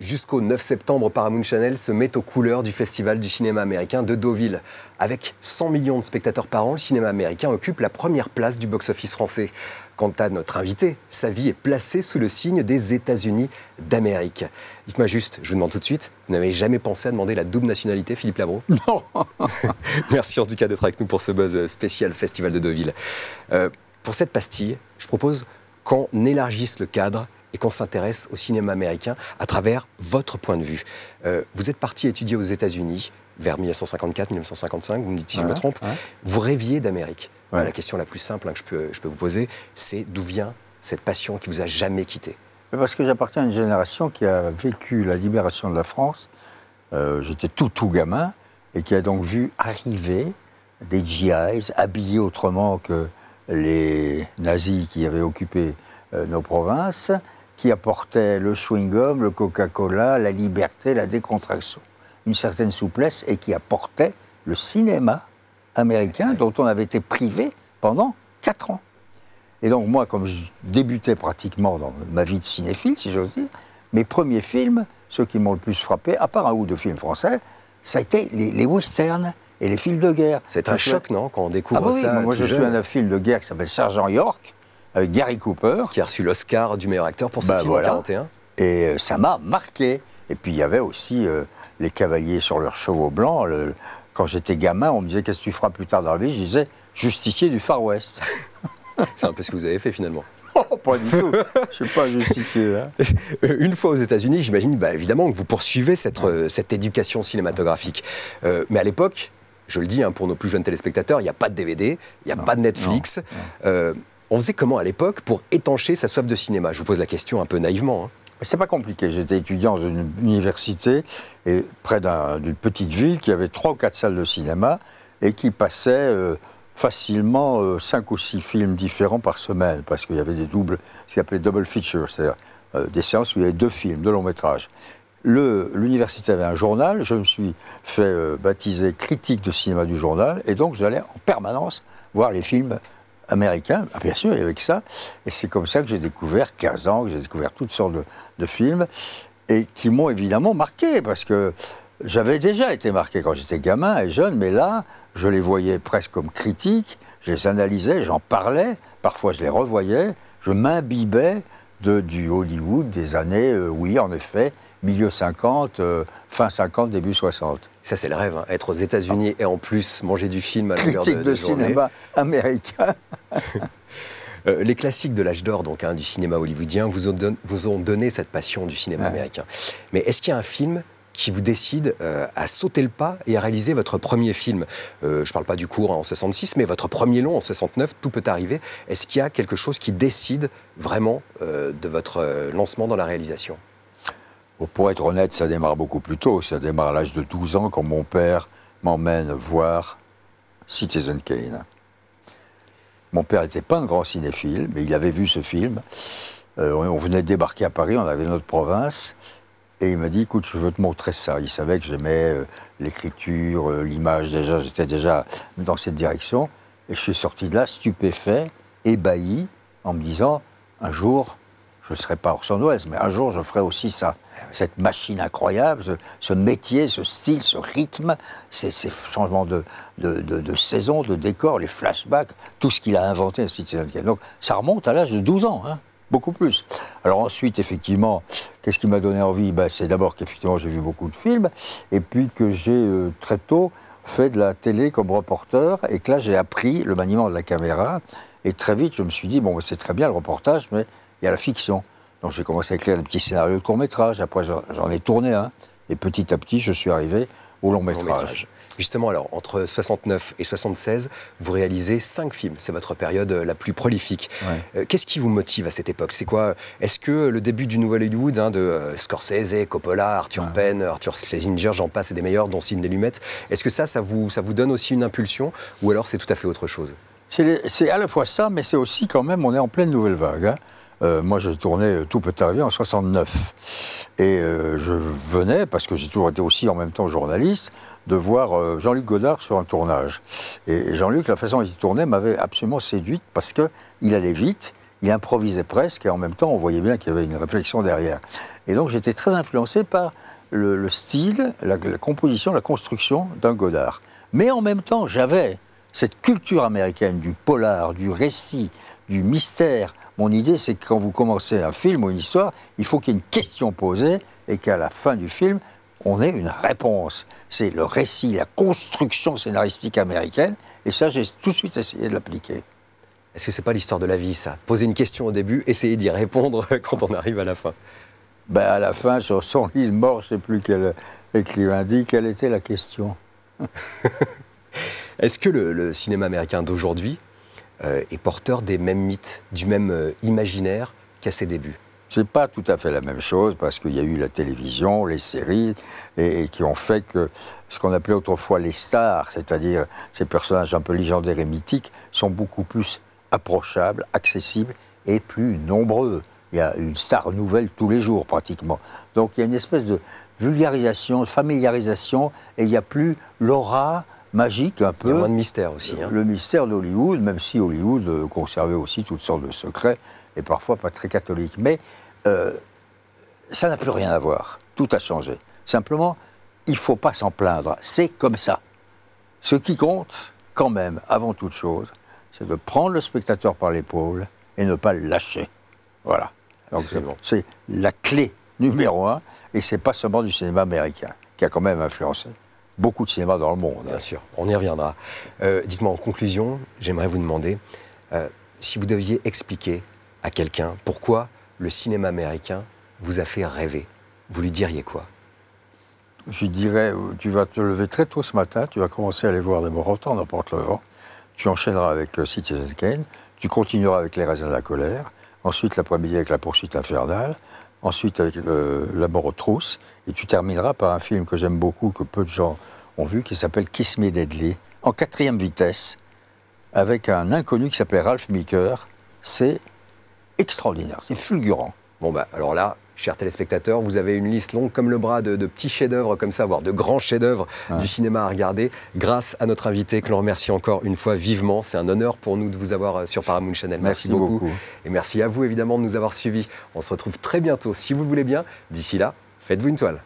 Jusqu'au 9 septembre, Paramount Channel se met aux couleurs du Festival du cinéma américain de Deauville. Avec 100 millions de spectateurs par an, le cinéma américain occupe la première place du box-office français. Quant à notre invité, sa vie est placée sous le signe des États-Unis d'Amérique. Dites-moi juste, je vous demande tout de suite, vous n'avez jamais pensé à demander la double nationalité, Philippe Labro? Non. Merci en tout cas d'être avec nous pour ce buzz spécial Festival de Deauville. Pour cette pastille, je propose qu'on élargisse le cadre et qu'on s'intéresse au cinéma américain à travers votre point de vue. Vous êtes parti étudier aux États-Unis vers 1954-1955, vous me dites si je me trompe. Vous rêviez d'Amérique. La question la plus simple que je peux vous poser, c'est d'où vient cette passion qui vous a jamais quitté? Parce que j'appartiens à une génération qui a vécu la libération de la France. J'étais tout gamin et qui a donc vu arriver des GIs habillés autrement que les nazis qui avaient occupé nos provinces, qui apportaient le chewing-gum, le Coca-Cola, la liberté, la décontraction, une certaine souplesse, et qui apportaient le cinéma américain dont on avait été privé pendant 4 ans. Et donc moi, comme je débutais pratiquement dans ma vie de cinéphile, si j'ose dire, mes premiers films, ceux qui m'ont le plus frappé, à part un ou deux films français, ça a été les westerns et les films de guerre. C'est un choc, non, quand on découvre ça? Moi, je suis un film de guerre qui s'appelle Sergent York, avec Gary Cooper. Qui a reçu l'Oscar du meilleur acteur pour ce film en 1941. Et ça m'a marqué. Et puis il y avait aussi les cavaliers sur leurs chevaux blancs. Quand j'étais gamin, on me disait « Qu'est-ce que tu feras plus tard dans la vie ?» Je disais « Justicier du Far West ». C'est un peu ce que vous avez fait finalement. Oh, pas du tout. Je ne suis pas justicier. Hein. Une fois aux États-Unis, j'imagine évidemment que vous poursuivez cette éducation cinématographique. Mais à l'époque, je le dis pour nos plus jeunes téléspectateurs, il n'y a pas de DVD, il n'y a pas de Netflix. On faisait comment à l'époque pour étancher sa soif de cinéma? Je vous pose la question un peu naïvement. C'est pas compliqué. J'étais étudiant dans une université et près d'une petite ville qui avait 3 ou 4 salles de cinéma et qui passait facilement 5 ou 6 films différents par semaine parce qu'il y avait des doubles, ce qu'on appelait double feature, c'est-à-dire des séances où il y avait 2 films, 2 longs métrages. L'université avait un journal, je me suis fait baptiser critique de cinéma du journal et donc j'allais en permanence voir les films américain, bien sûr, il y avait que ça. Et c'est comme ça que j'ai découvert 15 ans, que j'ai découvert toutes sortes de films, et qui m'ont évidemment marqué, parce que j'avais déjà été marqué quand j'étais gamin et jeune, mais là, je les voyais presque comme critiques, je les analysais, j'en parlais, parfois je les revoyais, je m'imbibais du Hollywood des années, oui, en effet, milieu 50, fin 50, début 60. Ça, c'est le rêve, être aux États-Unis et en plus manger du film à longueur de journée. Critique de cinéma américain. Les classiques de l'âge d'or du cinéma hollywoodien vous ont donné cette passion du cinéma américain. Mais est-ce qu'il y a un film qui vous décide à sauter le pas et à réaliser votre premier film? Je ne parle pas du court en 66, mais votre premier long en 69, Tout peut arriver. Est-ce qu'il y a quelque chose qui décide vraiment de votre lancement dans la réalisation? Pour être honnête, ça démarre beaucoup plus tôt. Ça démarre à l'âge de 12 ans, quand mon père m'emmène voir Citizen Kane. Mon père n'était pas un grand cinéphile, mais il avait vu ce film. On venait de débarquer à Paris, on avait notre province. Et il m'a dit, écoute, je veux te montrer ça. Il savait que j'aimais l'écriture, l'image, j'étais déjà dans cette direction. Et je suis sorti de là stupéfait, ébahi, en me disant, un jour, je ne serai pas Orson Welles, mais un jour, je ferai aussi ça. Cette machine incroyable, ce métier, ce style, ce rythme, ces changements de saison, de décor, les flashbacks, tout ce qu'il a inventé, Citizen Kane. Donc, ça remonte à l'âge de 12 ans, beaucoup plus. Alors ensuite, effectivement, qu'est-ce qui m'a donné envie? C'est d'abord qu'effectivement, j'ai vu beaucoup de films, et puis que j'ai très tôt fait de la télé comme reporter, et que là, j'ai appris le maniement de la caméra, et très vite, je me suis dit, bon, c'est très bien le reportage, mais il y a la fiction. Donc j'ai commencé à écrire des petits scénarios de court-métrage, après j'en ai tourné un, et petit à petit, je suis arrivé au long-métrage. Justement, alors, entre 69 et 76, vous réalisez 5 films. C'est votre période la plus prolifique. Qu'est-ce qui vous motive à cette époque? C'est quoi? Est-ce que le début du nouvel Hollywood, de Scorsese, Coppola, Arthur Penn, Arthur Schlesinger, j'en passe et des meilleurs, dont Sidney Lumet, est-ce que ça vous donne aussi une impulsion, ou alors c'est tout à fait autre chose? C'est à la fois ça, mais c'est aussi quand même, on est en pleine nouvelle vague. Moi, j'ai tourné Tout peut arriver en 69. Et je venais, parce que j'ai toujours été aussi en même temps journaliste, de voir Jean-Luc Godard sur un tournage. Et Jean-Luc, la façon dont il tournait m'avait absolument séduite, parce qu'il allait vite, il improvisait presque, et en même temps, on voyait bien qu'il y avait une réflexion derrière. Et donc, j'étais très influencé par le style, la composition, la construction d'un Godard. Mais en même temps, j'avais cette culture américaine du polar, du récit, du mystère. Mon idée, c'est que quand vous commencez un film ou une histoire, il faut qu'il y ait une question posée et qu'à la fin du film, on ait une réponse. C'est le récit, la construction scénaristique américaine. Et ça, j'ai tout de suite essayé de l'appliquer. Est-ce que c'est pas l'histoire de la vie, ça? Poser une question au début, essayer d'y répondre quand on arrive à la fin. Ben, à la fin, sur son lit de mort, je ne sais plus quel écrivain dit, quelle était la question. Est-ce que le cinéma américain d'aujourd'hui est porteur des mêmes mythes, du même imaginaire qu'à ses débuts? C'est pas tout à fait la même chose parce qu'il y a eu la télévision, les séries, et qui ont fait que ce qu'on appelait autrefois les stars, c'est-à-dire ces personnages un peu légendaires et mythiques, sont beaucoup plus approchables, accessibles et plus nombreux. Il y a une star nouvelle tous les jours pratiquement. Donc il y a une espèce de vulgarisation, de familiarisation, et il n'y a plus l'aura magique un peu. Il y a moins de mystère aussi. Le mystère d'Hollywood, même si Hollywood conservait aussi toutes sortes de secrets, et parfois pas très catholiques. Mais ça n'a plus rien à voir. Tout a changé. Simplement, il ne faut pas s'en plaindre. C'est comme ça. Ce qui compte, quand même, avant toute chose, c'est de prendre le spectateur par l'épaule et ne pas le lâcher. Voilà. Donc c'est la clé numéro un, et c'est pas seulement du cinéma américain, qui a quand même influencé beaucoup de cinéma dans le monde. Bien sûr, on y reviendra. Dites-moi en conclusion, j'aimerais vous demander si vous deviez expliquer à quelqu'un pourquoi le cinéma américain vous a fait rêver, vous lui diriez quoi? Je dirais, tu vas te lever très tôt ce matin, tu vas commencer à aller voir d'abord Autant n'emporte le vent, tu enchaîneras avec Citizen Kane, tu continueras avec Les raisins de la colère, ensuite l'après-midi avec La poursuite infernale, ensuite avec La mort aux trousses, et tu termineras par un film que j'aime beaucoup, que peu de gens ont vu, qui s'appelle Kiss Me Deadly, en 4e vitesse, avec un inconnu qui s'appelait Ralph Meeker. C'est extraordinaire, c'est fulgurant. Bon bah alors là, chers téléspectateurs, vous avez une liste longue comme le bras de petits chefs-d'œuvre comme ça, voire de grands chefs-d'œuvre du cinéma à regarder, grâce à notre invité que l'on remercie encore une fois vivement. C'est un honneur pour nous de vous avoir sur Paramount Channel. Merci beaucoup. Et merci à vous évidemment de nous avoir suivis. On se retrouve très bientôt, si vous le voulez bien. D'ici là, faites-vous une toile.